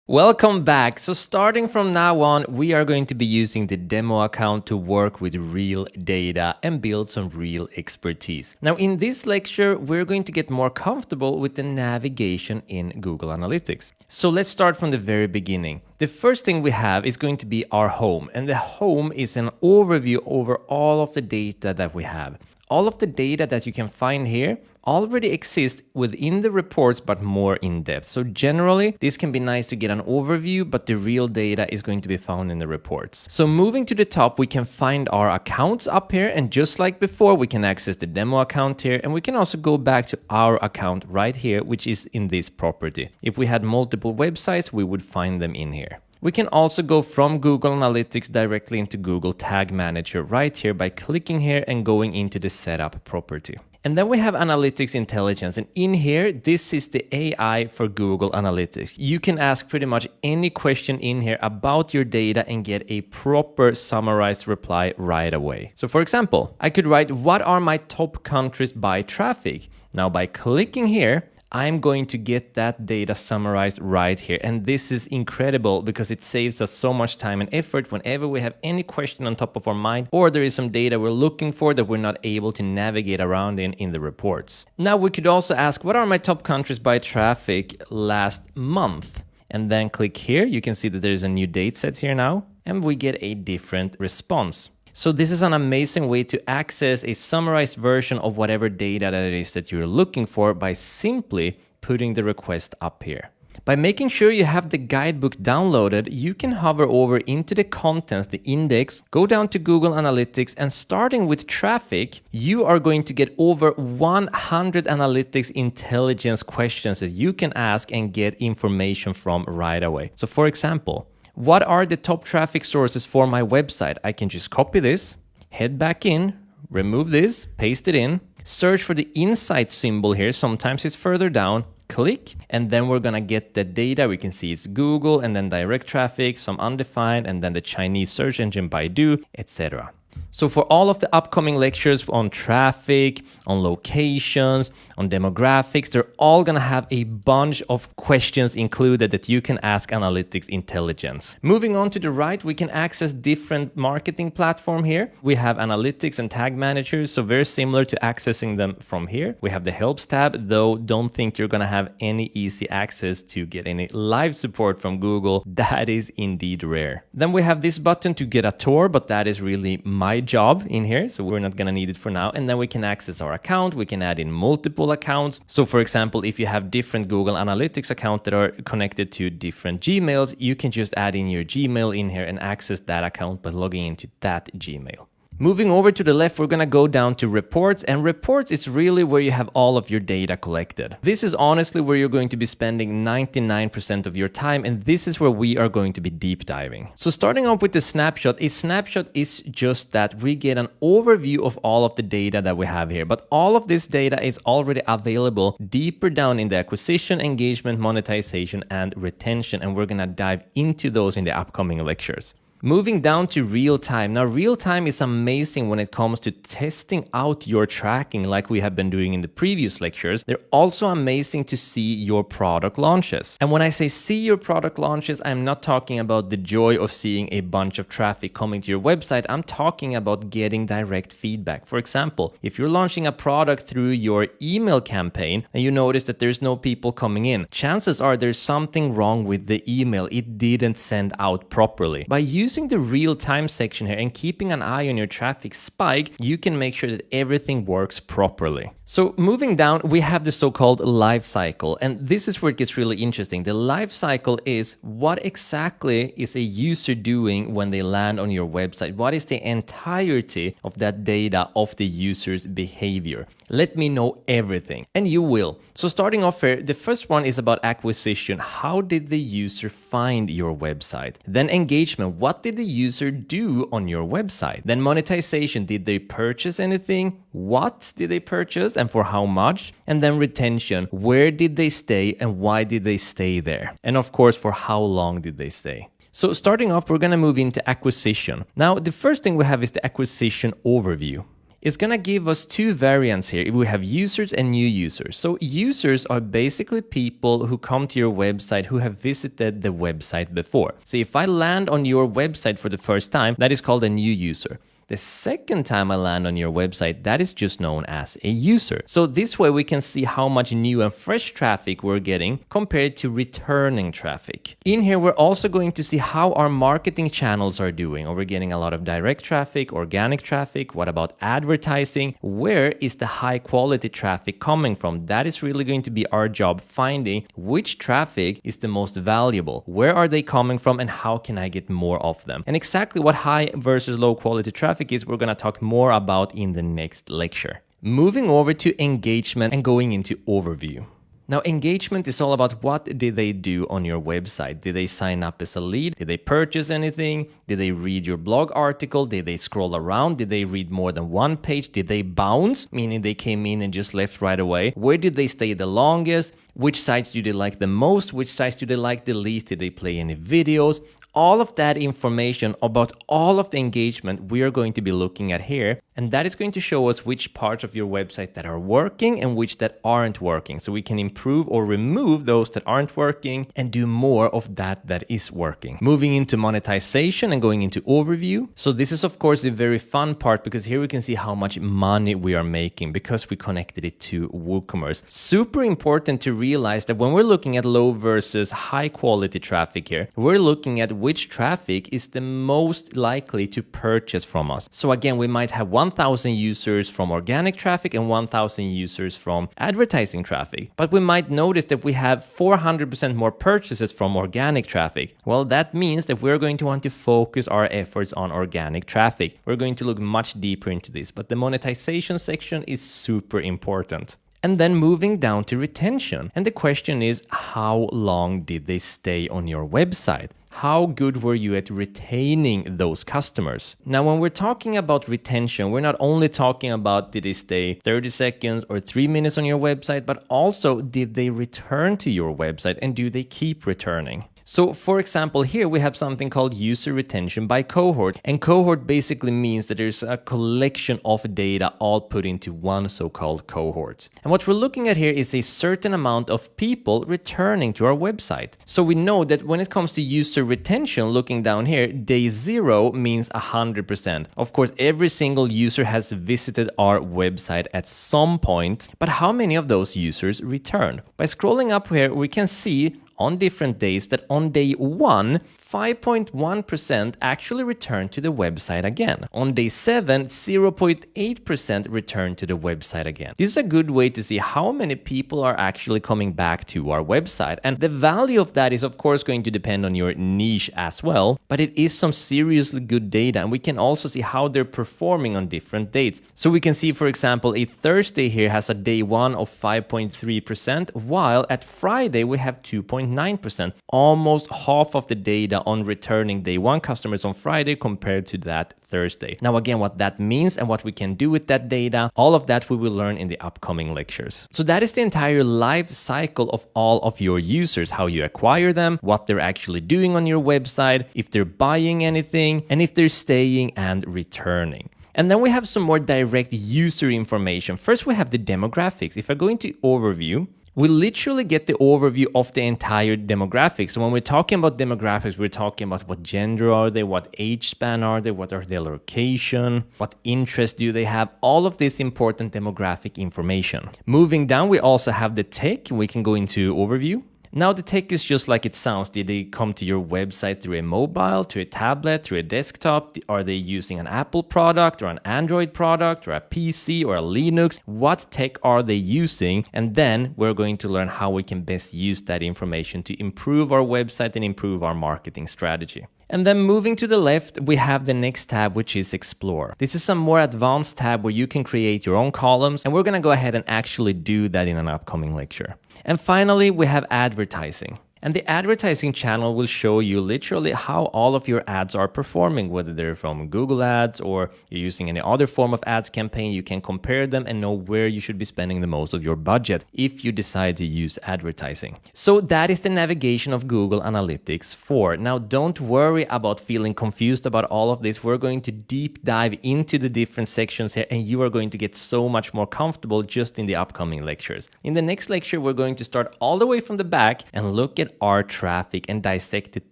Welcome back. So starting from now on, we are going to be using the demo account to work with real data and build some real expertise. Now in this lecture, we're going to get more comfortable with the navigation in Google Analytics. So let's start from the very beginning. The first thing we have is going to be our home, and the home is an overview over all of the data that we have. All of the data that you can find here already exists within the reports, but more in depth. So generally, this can be nice to get an overview, but the real data is going to be found in the reports. So moving to the top, we can find our accounts up here. And just like before, we can access the demo account here. And we can also go back to our account right here, which is in this property. If we had multiple websites, we would find them in here. We can also go from Google Analytics directly into Google Tag Manager right here by clicking here and going into the setup property. And then we have Analytics Intelligence, and in here, this is the AI for Google Analytics. You can ask pretty much any question in here about your data and get a proper summarized reply right away. So for example, I could write, what are my top countries by traffic? Now by clicking here, I'm going to get that data summarized right here. And this is incredible because it saves us so much time and effort whenever we have any question on top of our mind, or there is some data we're looking for that we're not able to navigate around in the reports. Now we could also ask, what are my top countries by traffic last month? And then click here. You can see that there's a new date set here now, and we get a different response. So this is an amazing way to access a summarized version of whatever data that it is that you're looking for by simply putting the request up here. By making sure you have the guidebook downloaded, you can hover over into the contents, the index, go down to Google Analytics, and starting with traffic, you are going to get over 100 analytics intelligence questions that you can ask and get information from right away. So for example, what are the top traffic sources for my website? I can just copy this, head back in, remove this, paste it in, search for the insight symbol here. Sometimes it's further down, click, and then we're gonna get the data. We can see it's Google and then direct traffic, some undefined, and then the Chinese search engine Baidu, etc. So for all of the upcoming lectures on traffic, on locations, on demographics, they're all going to have a bunch of questions included that you can ask Analytics Intelligence. Moving on to the right, we can access different marketing platform here. We have Analytics and Tag Managers, so very similar to accessing them from here. We have the Helps tab, though don't think you're going to have any easy access to get any live support from Google. That is indeed rare. Then we have this button to get a tour, but that is really my job in here, so we're not going to need it for now. And then we can access our account. We can add in multiple accounts. So for example, if you have different Google Analytics accounts that are connected to different Gmails, you can just add in your Gmail in here and access that account by logging into that Gmail. Moving over to the left, we're going to go down to reports, and reports is really where you have all of your data collected. This is honestly where you're going to be spending 99% of your time, and this is where we are going to be deep diving. So starting off with the snapshot, a snapshot is just that we get an overview of all of the data that we have here, but all of this data is already available deeper down in the acquisition, engagement, monetization, and retention, and we're going to dive into those in the upcoming lectures. Moving down to real time. Now, real time is amazing when it comes to testing out your tracking like we have been doing in the previous lectures. They're also amazing to see your product launches. And when I say see your product launches, I'm not talking about the joy of seeing a bunch of traffic coming to your website. I'm talking about getting direct feedback. For example, if you're launching a product through your email campaign and you notice that there's no people coming in, chances are there's something wrong with the email. It didn't send out properly. By using the real-time section here and keeping an eye on your traffic spike, you can make sure that everything works properly. So moving down, we have the so-called life cycle, and this is where it gets really interesting. The life cycle is what exactly is a user doing when they land on your website? What is the entirety of that data of the user's behavior? Let me know everything, and you will. So starting off here, the first one is about acquisition. How did the user find your website? Then engagement. What did the user do on your website? Then monetization. Did they purchase anything? What did they purchase and for how much? And then retention. Where did they stay and why did they stay there? And of course, for how long did they stay? So starting off, we're going to move into acquisition. Now, the first thing we have is the acquisition overview. is going to give us two variants here. We have users and new users. So users are basically people who come to your website who have visited the website before. So if I land on your website for the first time, that is called a new user. The second time I land on your website, that is just known as a user. So this way we can see how much new and fresh traffic we're getting compared to returning traffic. In here, we're also going to see how our marketing channels are doing. Are we getting a lot of direct traffic, organic traffic? What about advertising? Where is the high quality traffic coming from? That is really going to be our job, finding which traffic is the most valuable. Where are they coming from and how can I get more of them? And exactly what high versus low quality traffic is, we're going to talk more about in the next lecture. Moving over to engagement and going into overview. Now, engagement is all about what did they do on your website? Did they sign up as a lead? Did they purchase anything? Did they read your blog article? Did they scroll around? Did they read more than one page? Did they bounce, meaning they came in and just left right away? Where did they stay the longest? Which sites do they like the most? Which sites do they like the least? Did they play any videos? All of that information about all of the engagement we are going to be looking at here. And that is going to show us which parts of your website that are working and which that aren't working. So we can improve or remove those that aren't working and do more of that is working. Moving into monetization and going into overview. So this is of course the very fun part, because here we can see how much money we are making because we connected it to WooCommerce. Super important to realize that when we're looking at low versus high quality traffic here, we're looking at which traffic is the most likely to purchase from us. So again, we might have 1,000 users from organic traffic and 1,000 users from advertising traffic. But we might notice that we have 400% more purchases from organic traffic. Well, that means that we're going to want to focus our efforts on organic traffic. We're going to look much deeper into this, but the monetization section is super important. And then moving down to retention. And the question is, how long did they stay on your website? How good were you at retaining those customers? Now, when we're talking about retention, we're not only talking about did they stay 30 seconds or 3 minutes on your website, but also did they return to your website and do they keep returning? So for example, here we have something called user retention by cohort. And cohort basically means that there's a collection of data all put into one so-called cohort. And what we're looking at here is a certain amount of people returning to our website. So we know that when it comes to user retention, looking down here, day 0 means 100%. Of course, every single user has visited our website at some point, but how many of those users return? By scrolling up here, we can see on different days that on day 1, 5.1% actually returned to the website again. On day 7, 0.8% returned to the website again. This is a good way to see how many people are actually coming back to our website. And the value of that is of course going to depend on your niche as well, but it is some seriously good data, and we can also see how they're performing on different dates. So we can see, for example, a Thursday here has a day 1 of 5.3%, while at Friday we have 2.9%, almost half of the data on returning day 1 customers on Friday compared to that Thursday. Now again, what that means and what we can do with that data, all of that we will learn in the upcoming lectures. So that is the entire life cycle of all of your users, how you acquire them, what they're actually doing on your website, if they're buying anything, and if they're staying and returning. And then we have some more direct user information. First, we have the demographics. If I go into overview, we literally get the overview of the entire demographics. So when we're talking about demographics, we're talking about what gender are they, what age span are they, what are their location, what interests do they have, all of this important demographic information. Moving down, we also have the tech. We can go into overview. Now the tech is just like it sounds. Did they come to your website through a mobile, to a tablet, through a desktop? Are they using an Apple product or an Android product or a PC or a Linux? What tech are they using? And then we're going to learn how we can best use that information to improve our website and improve our marketing strategy. And then moving to the left, we have the next tab, which is Explore. This is a more advanced tab where you can create your own columns, and we're going to go ahead and actually do that in an upcoming lecture. And finally, we have advertising. And the advertising channel will show you literally how all of your ads are performing, whether they're from Google Ads or you're using any other form of ads campaign. You can compare them and know where you should be spending the most of your budget if you decide to use advertising. So that is the navigation of Google Analytics 4. Now, don't worry about feeling confused about all of this. We're going to deep dive into the different sections here, and you are going to get so much more comfortable just in the upcoming lectures. In the next lecture, we're going to start all the way from the back and look at our traffic and dissect it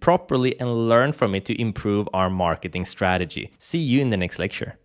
properly and learn from it to improve our marketing strategy. See you in the next lecture.